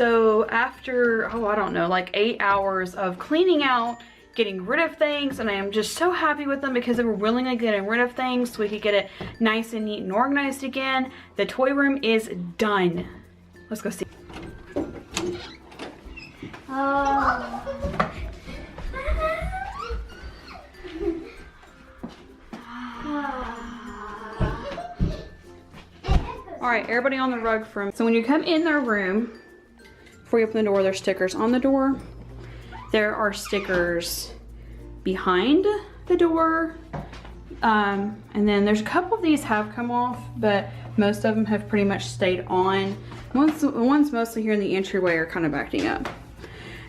So after, oh, I don't know, like 8 hours of cleaning out, getting rid of things, and I am just so happy with them because they were willingly getting rid of things so we could get it nice and neat and organized again. The toy room is done. Let's go see. All right, everybody on the rug from, so when you come in their room, before you open the door, there's stickers on the door. There are stickers behind the door. And then there's a couple of these have come off, but most of them have pretty much stayed on. The ones mostly here in the entryway are kind of acting up.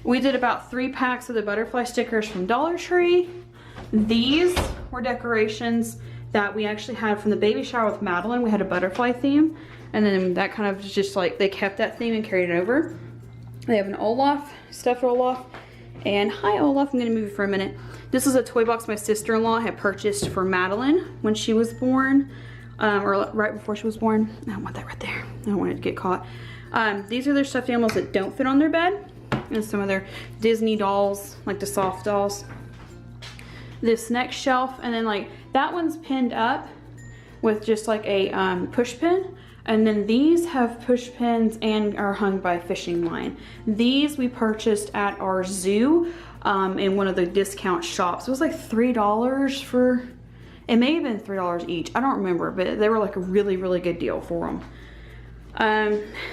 We did about 3 packs of the butterfly stickers from Dollar Tree. These were decorations that we actually had from the baby shower with Madeline. We had a butterfly theme, and then that kind of just like, they kept that theme and carried it over. They have an Olaf, stuffed Olaf, and hi Olaf, I'm gonna move you for a minute. This is a toy box my sister-in-law had purchased for Madeline when she was born, or right before she was born. I don't want that right there. I don't want it to get caught. These are their stuffed animals that don't fit on their bed, and some of their Disney dolls, like the soft dolls. This next shelf, and then like that one's pinned up with just like a push pin, and then these have push pins and are hung by a fishing line. These we purchased at our zoo in one of the discount shops. It was like $3 for, it may have been $3 each, I don't remember, but they were like a really, really good deal for them.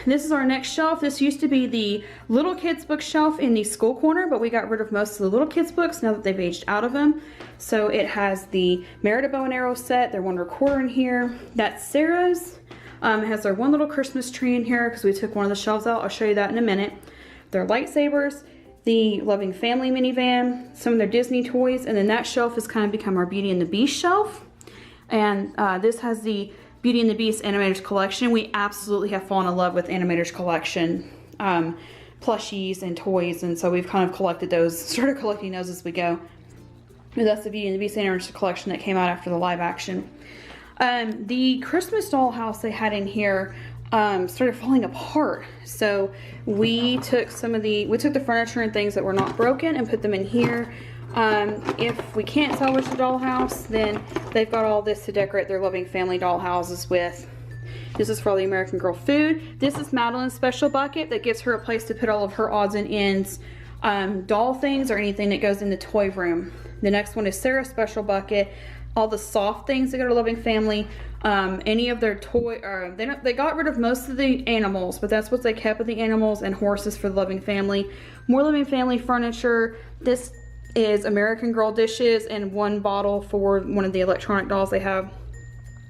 This is our next shelf. This used to be the little kids bookshelf in the school corner, but we got rid of most of the little kids books now that they've aged out of them. So it has the Merida bow and arrow set, their 1 recorder in here. That's Sarah's. It has their one little Christmas tree in here because we took one of the shelves out. I'll show you that in a minute. Their lightsabers, the Loving Family minivan, some of their Disney toys, and then that shelf has kind of become our Beauty and the Beast shelf. And this has the Beauty and the Beast Animators Collection. We absolutely have fallen in love with Animators Collection plushies and toys, and so we've kind of collected those, started collecting those as we go. And that's the Beauty and the Beast Animators Collection that came out after the live action. The Christmas doll house they had in here started falling apart, so we took the furniture and things that were not broken and put them in here. If we can't salvage the dollhouse, then they've got all this to decorate their Loving Family dollhouses with. This is for all the American Girl food. This is Madeline's special bucket that gives her a place to put all of her odds and ends, doll things or anything that goes in the toy room. The next one is Sarah's special bucket. All the soft things that go to Loving Family, any of their toy, they got rid of most of the animals, but that's what they kept with the animals, and horses for the Loving Family. More Loving Family furniture. This is American Girl dishes and 1 bottle for one of the electronic dolls they have.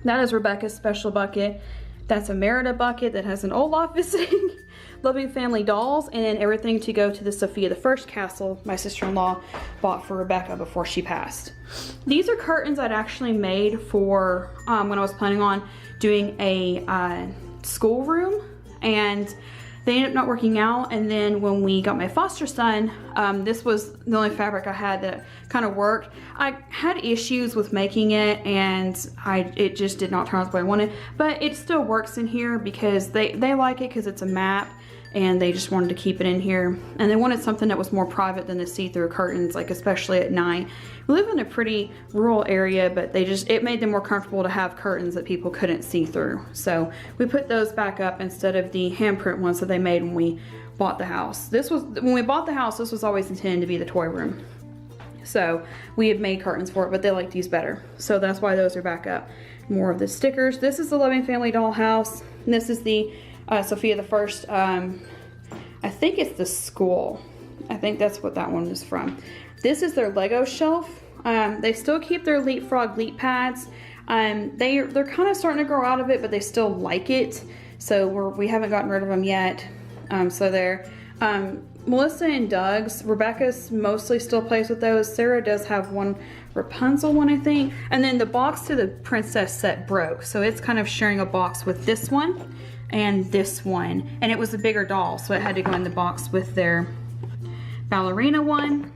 That is Rebecca's special bucket. That's a Merida bucket that has an Olaf visiting. Loving Family dolls, and then everything to go to the Sophia the First castle my sister-in-law bought for Rebecca before she passed. These are curtains I'd actually made for when I was planning on doing a school room, and they ended up not working out. And then when we got my foster son, this was the only fabric I had that kind of worked. I had issues with making it, and it just did not turn out the way I wanted, but it still works in here because they like it because it's a map, and they just wanted to keep it in here. And they wanted something that was more private than the see-through curtains, like especially at night. We live in a pretty rural area, but it made them more comfortable to have curtains that people couldn't see through. So we put those back up instead of the handprint ones that they made when we bought the house. When we bought the house, this was always intended to be the toy room. So we had made curtains for it, but they liked these better. So that's why those are back up. More of the stickers. This is the Loving Family doll house. And this is the Sophia the First, I think it's the school. I think that's what that one is from. This is their Lego shelf. They still keep their Leapfrog Leap pads. They're kind of starting to grow out of it, but they still like it. So we haven't gotten rid of them yet. So they're Melissa and Doug's. Rebecca's mostly still plays with those. Sarah does have one Rapunzel one, I think. And then the box to the princess set broke, so it's kind of sharing a box with this one and this one, and it was a bigger doll, so it had to go in the box with their ballerina one.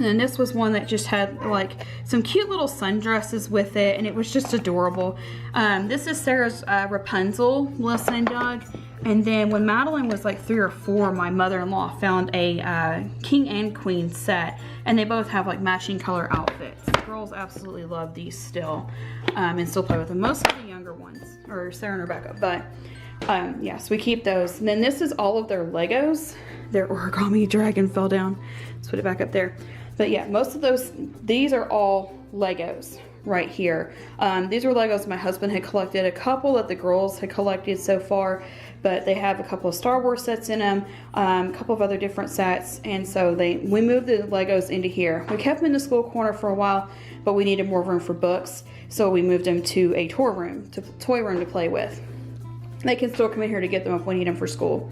And then this was one that just had like some cute little sundresses with it, and it was just adorable. This is Sarah's Rapunzel, Melissa and Doug. And then when Madeline was like 3 or 4, my mother-in-law found a king and queen set, and they both have like matching color outfits. The girls absolutely love these still, and still play with them. Most of the younger ones, or Sarah and Rebecca, but yeah, so we keep those. And then this is all of their Legos. Their origami dragon fell down. Let's put it back up there. But yeah, most of those, these are all Legos right here. These were Legos my husband had collected, a couple that the girls had collected so far, but they have a couple of Star Wars sets in them, a couple of other different sets, and so we moved the Legos into here. We kept them in the school corner for a while, but we needed more room for books, so we moved them to a toy room to play with. They can still come in here to get them if we need them for school.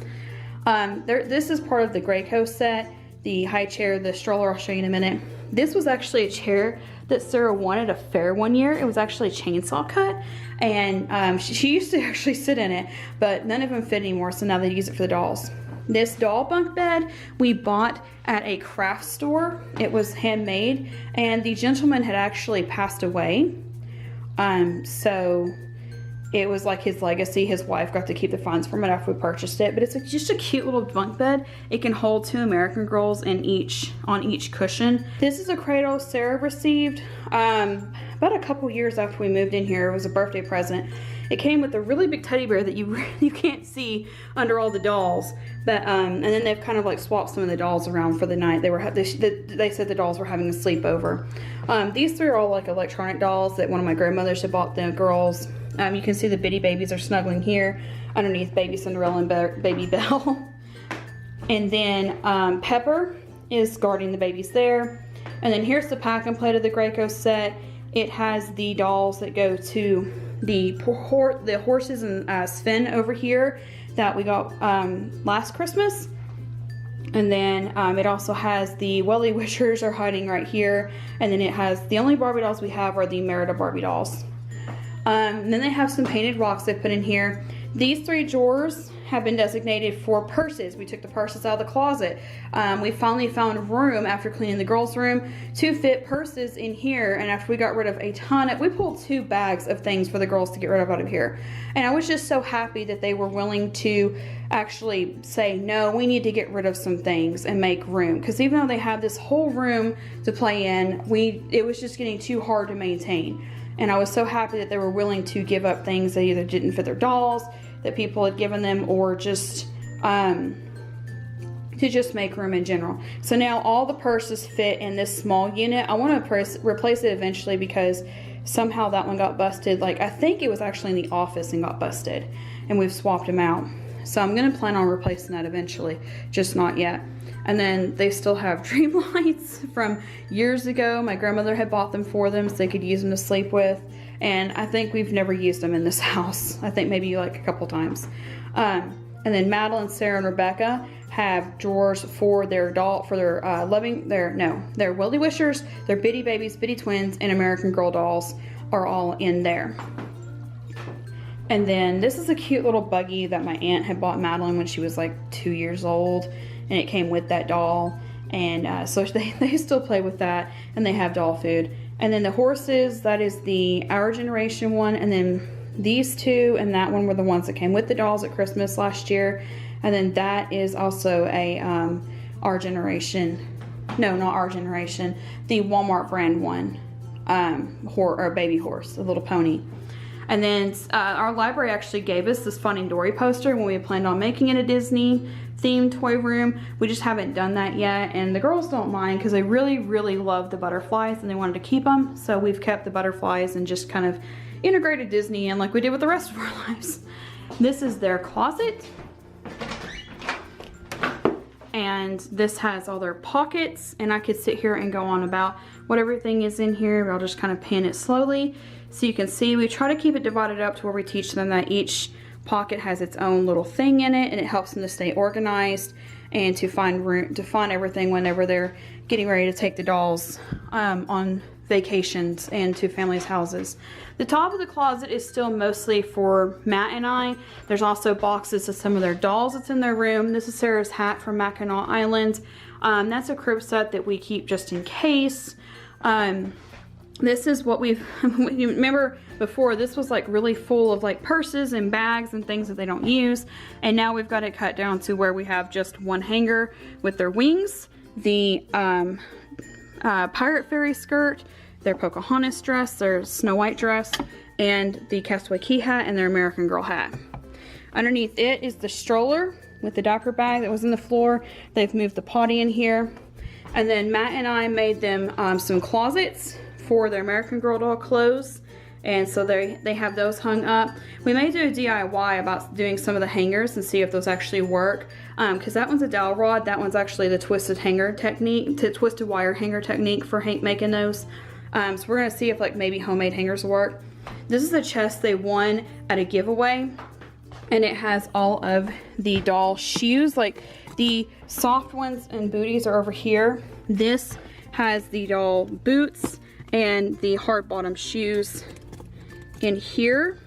This is part of the Graco set, the high chair, the stroller I'll show you in a minute. This was actually a chair that Sarah won at a fair one year. It was actually a chainsaw cut, and she used to actually sit in it, but none of them fit anymore, so now they use it for the dolls. This doll bunk bed we bought at a craft store. It was handmade, and the gentleman had actually passed away, so it was like his legacy. His wife got to keep the funds from it after we purchased it. But it's just a cute little bunk bed. It can hold 2 American Girls on each cushion. This is a cradle Sarah received about a couple years after we moved in here. It was a birthday present. It came with a really big teddy bear that you can't see under all the dolls. But and then they've kind of like swapped some of the dolls around for the night. They said the dolls were having a sleepover. These 3 are all like electronic dolls that one of my grandmothers had bought the girls. You can see the bitty babies are snuggling here underneath baby Cinderella and baby Belle. And then Pepper is guarding the babies there. And then here's the pack and play of the Graco set. It has the dolls that go to the horses and Sven over here that we got last Christmas. And then it also has the Welly Wishers are hiding right here. And then it has, the only Barbie dolls we have are the Merida Barbie dolls. And then they have some painted rocks they put in here. These 3 drawers have been designated for purses. We took the purses out of the closet. We finally found room after cleaning the girls' room to fit purses in here. And after we got rid of we pulled 2 bags of things for the girls to get rid of out of here. And I was just so happy that they were willing to actually say, no, we need to get rid of some things and make room. Because even though they have this whole room to play in, it was just getting too hard to maintain. And I was so happy that they were willing to give up things that either didn't fit their dolls, that people had given them, or just to just make room in general. So now all the purses fit in this small unit. I want to replace it eventually because somehow that one got busted. Like, I think it was actually in the office and got busted, and we've swapped them out. So I'm going to plan on replacing that eventually, just not yet. And then they still have dream lights from years ago. My grandmother had bought them for them so they could use them to sleep with. And I think we've never used them in this house. I think maybe like a couple times. And then Madeline, Sarah, and Rebecca have drawers for their their Willy Wishers, their Bitty Babies, Bitty Twins, and American Girl dolls are all in there. And then this is a cute little buggy that my aunt had bought Madeline when she was like 2 years old. And it came with that doll. And so they still play with that. And they have doll food. And then the horses, that is the Our Generation one. And then these 2 and that one were the ones that came with the dolls at Christmas last year. And then that is also a Our Generation. No, not Our Generation. The Walmart brand one. Or baby horse, a little pony. And then our library actually gave us this Finding Dory poster when we had planned on making it a Disney themed toy room. We just haven't done that yet, and the girls don't mind because they really, really love the butterflies and they wanted to keep them. So we've kept the butterflies and just kind of integrated Disney in like we did with the rest of our lives. This is their closet. And this has all their pockets, and I could sit here and go on about what everything is in here, but I'll just kind of pan it slowly. So you can see we try to keep it divided up to where we teach them that each pocket has its own little thing in it, and it helps them to stay organized and to find room to find everything whenever they're getting ready to take the dolls on vacations and to families' houses. The top of the closet is still mostly for Matt and I. There's also boxes of some of their dolls that's in their room. This is Sarah's hat from Mackinac Island. That's a crib set that we keep just in case. This is what we've, you remember before, this was like really full of like purses and bags and things that they don't use. And now we've got it cut down to where we have just one hanger with their wings, the Pirate Fairy skirt, their Pocahontas dress, their Snow White dress, and the Castaway Key hat and their American Girl hat. Underneath it is the stroller with the diaper bag that was in the floor. They've moved the potty in here. And then Matt and I made them some closets for their American Girl doll clothes, and so they have those hung up. We may do a DIY about doing some of the hangers and see if those actually work, because that one's a dowel rod, that one's actually the twisted hanger technique, twisted wire hanger technique for making those. So we're gonna see if like maybe homemade hangers work. This is the chest they won at a giveaway, and it has all of the doll shoes, like the soft ones and booties are over here. This has the doll boots and the hard bottom shoes in here.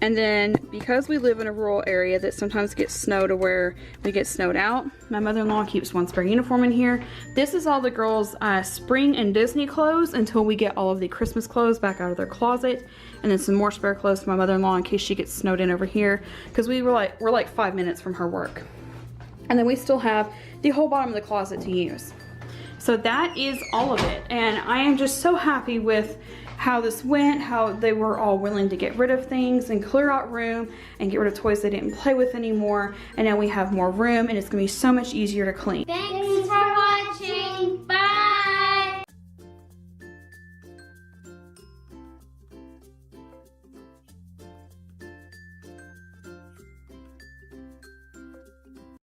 And then because we live in a rural area that sometimes gets snow to where we get snowed out, my mother-in-law keeps one spare uniform in here. This is all the girls' spring and Disney clothes until we get all of the Christmas clothes back out of their closet. And then some more spare clothes for my mother-in-law in case she gets snowed in over here, because we're like 5 minutes from her work. And then we still have the whole bottom of the closet to use. So that is all of it, and I am just so happy with how this went, how they were all willing to get rid of things and clear out room and get rid of toys they didn't play with anymore, and now we have more room and it's gonna be so much easier to clean. Thank